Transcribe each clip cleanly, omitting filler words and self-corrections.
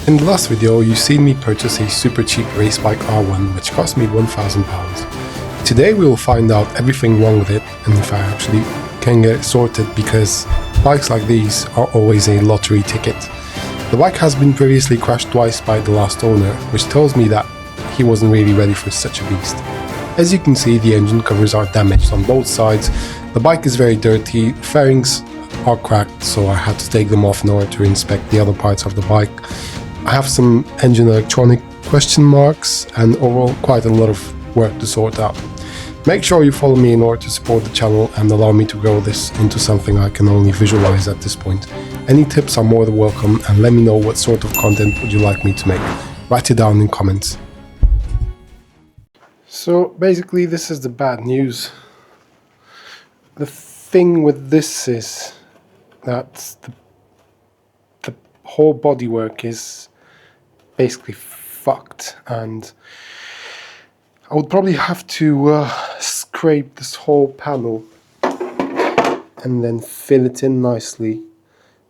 In the last video, you've seen me purchase a super cheap race bike R1 which cost me £1,000. Today we will find out everything wrong with it and if I actually can get it sorted, because bikes like these are always a lottery ticket. The bike has been previously crashed twice by the last owner, which tells me that he wasn't really ready for such a beast. As you can see, the engine covers are damaged on both sides, the bike is very dirty, fairings are cracked, so I had to take them off in order to inspect the other parts of the bike. I have some engine electronic question marks and overall quite a lot of work to sort out. Make sure you follow me in order to support the channel and allow me to grow this into something I can only visualize at this point. Any tips are more than welcome, and let me know what sort of content would you like me to make. Write it down in comments. So basically this is the bad news. The thing with this is that the whole bodywork is basically fucked, and I would probably have to scrape this whole panel and then fill it in nicely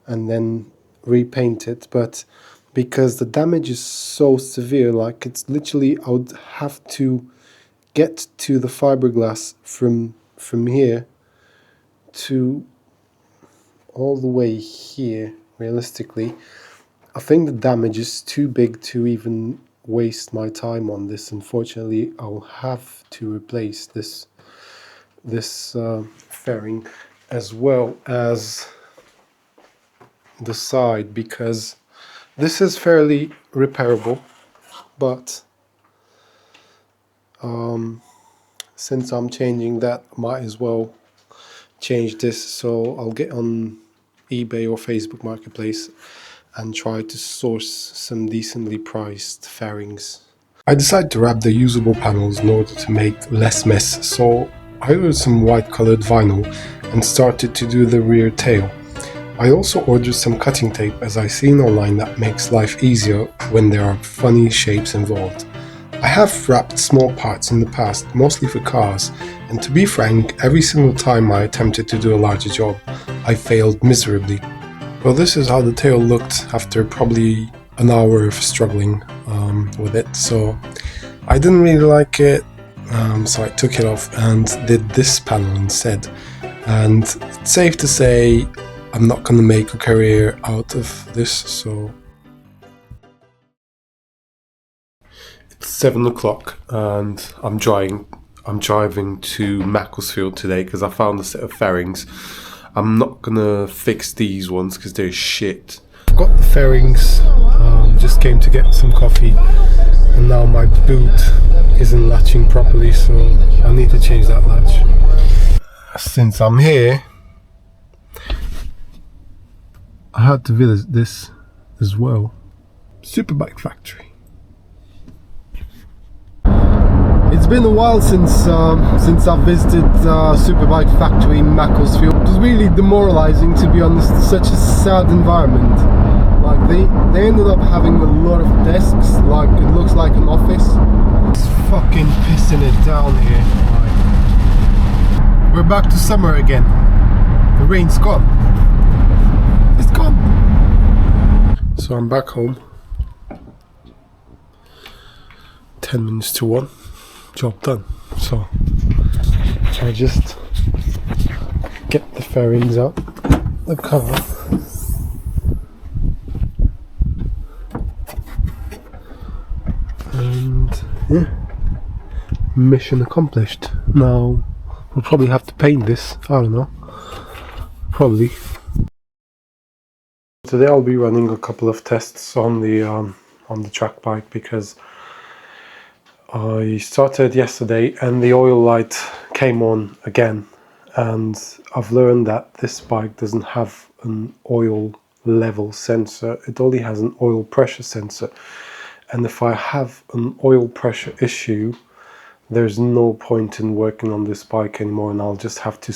and then repaint it, but because the damage is so severe, like it's literally, I would have to get to the fiberglass from here to all the way here. Realistically, I think the damage is too big to even waste my time on this. Unfortunately, I'll have to replace this fairing as well as the side, because this is fairly repairable, but since I'm changing that, might as well change this. So I'll get on eBay or Facebook Marketplace and try to source some decently priced fairings. I decided to wrap the usable panels in order to make less mess, so I ordered some white colored vinyl and started to do the rear tail. I also ordered some cutting tape, as I seen online that makes life easier when there are funny shapes involved. I have wrapped small parts in the past, mostly for cars, and to be frank, every single time I attempted to do a larger job, I failed miserably. Well, this is how the tail looked after probably an hour of struggling with it, so I didn't really like it, so I took it off and did this panel instead. And it's safe to say I'm not gonna make a career out of this, so... It's 7 o'clock and I'm driving to Macclesfield today because I found a set of fairings. I'm not gonna fix these ones because they're shit. I've got the fairings, just came to get some coffee, and now my boot isn't latching properly, so I need to change that latch. Since I'm here, I had to visit this as well. Superbike factory. It's been a while since I've visited Superbike factory in Macclesfield. It was really demoralizing, to be honest. Such a sad environment. Like they ended up having a lot of desks, like it looks like an office. It's fucking pissing it down here. Like, we're back to summer again. The rain's gone. It's gone. So I'm back home. 10 minutes to 1. Job done. So I just get the fairings out the cover, and yeah, mission accomplished. Now we'll probably have to paint this. I don't know, probably. Today I'll be running a couple of tests on the track bike, because I started yesterday and the oil light came on again, and I've learned that this bike doesn't have an oil level sensor, it only has an oil pressure sensor, and if I have an oil pressure issue, there's no point in working on this bike anymore, and I'll just have to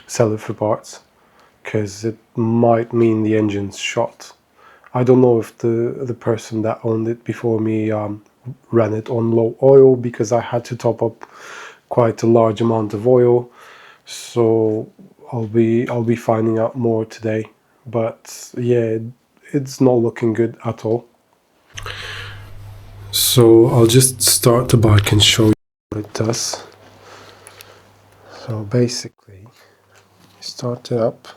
sell it for parts, because it might mean the engine's shot. I don't know if the person that owned it before me ran it on low oil, because I had to top up quite a large amount of oil, so I'll be finding out more today. But yeah, it's not looking good at all. So I'll just start the bike and show you what it does. So basically, start it up.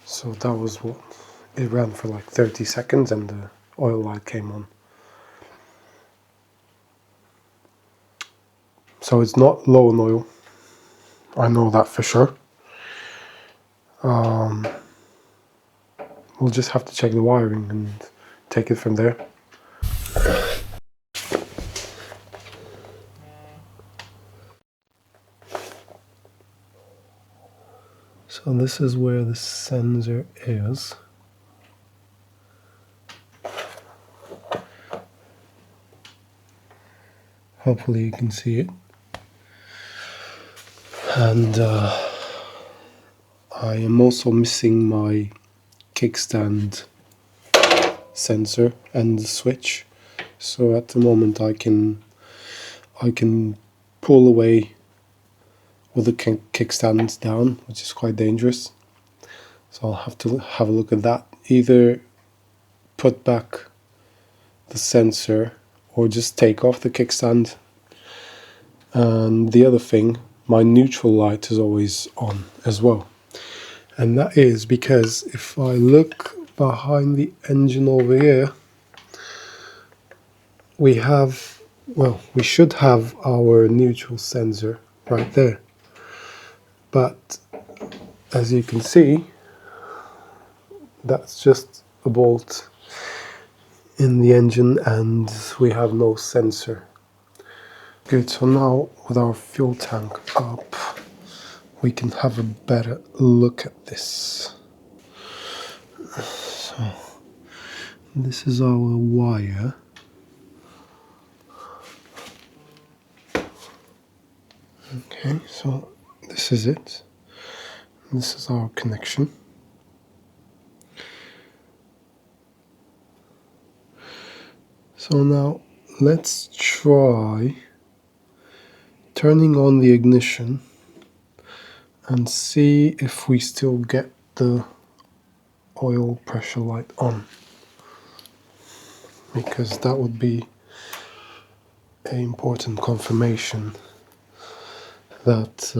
So that was what it ran for, like 30 seconds, and the oil light came on. So it's not low on oil, I know that for sure. We'll just have to check the wiring and take it from there. So this is where the sensor is. Hopefully you can see it. And I am also missing my kickstand sensor and the switch. So at the moment I can pull away with the kickstand down, which is quite dangerous. So I'll have to have a look at that. Either put back the sensor or just take off the kickstand. And the other thing, my neutral light is always on as well. And that is because if I look behind the engine over here, we should have our neutral sensor right there. But as you can see, that's just a bolt in the engine and we have no sensor. Good, so now with our fuel tank up, we can have a better look at this. So this is our wire. Okay, so this is it. This is our connection. So now let's try turning on the ignition and see if we still get the oil pressure light on, because that would be an important confirmation that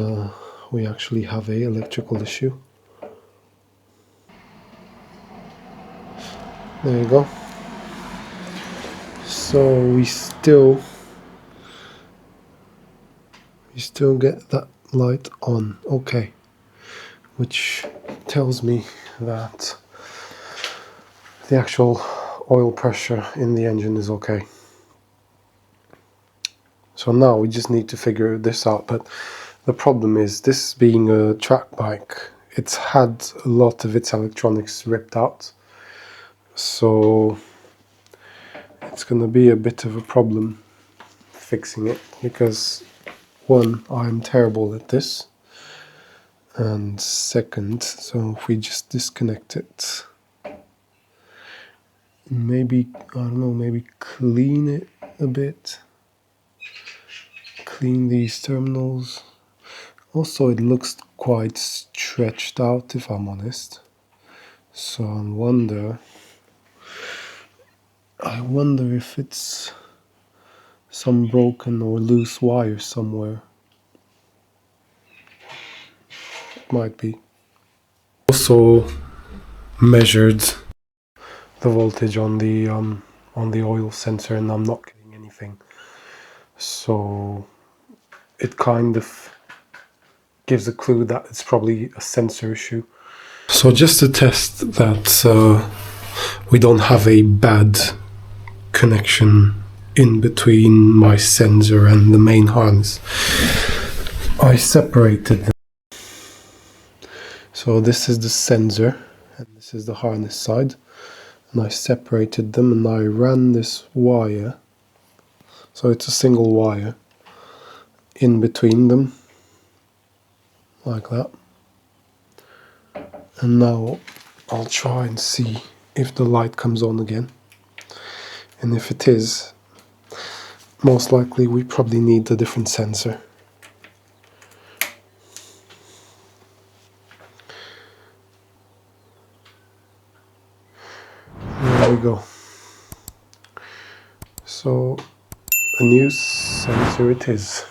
we actually have an electrical issue. There you go. So we still get that light on, okay, which tells me that the actual oil pressure in the engine is okay. So now we just need to figure this out, but the problem is, this being a track bike, it's had a lot of its electronics ripped out, so it's gonna be a bit of a problem fixing it, because one, I'm terrible at this, and second, so if we just disconnect it, maybe, I don't know, maybe clean it a bit, clean these terminals. Also, it looks quite stretched out, if I'm honest. So I wonder if it's some broken or loose wire somewhere. It might be. Also measured the voltage on the oil sensor, and I'm not getting anything. So it kind of gives a clue that it's probably a sensor issue. So just to test that we don't have a bad connection in between my sensor and the main harness, I separated them. So this is the sensor and this is the harness side, and I separated them and I ran this wire, so it's a single wire, in between them like that. And now I'll try and see if the light comes on again. And if it is, most likely we probably need a different sensor. There we go. So a new sensor it is.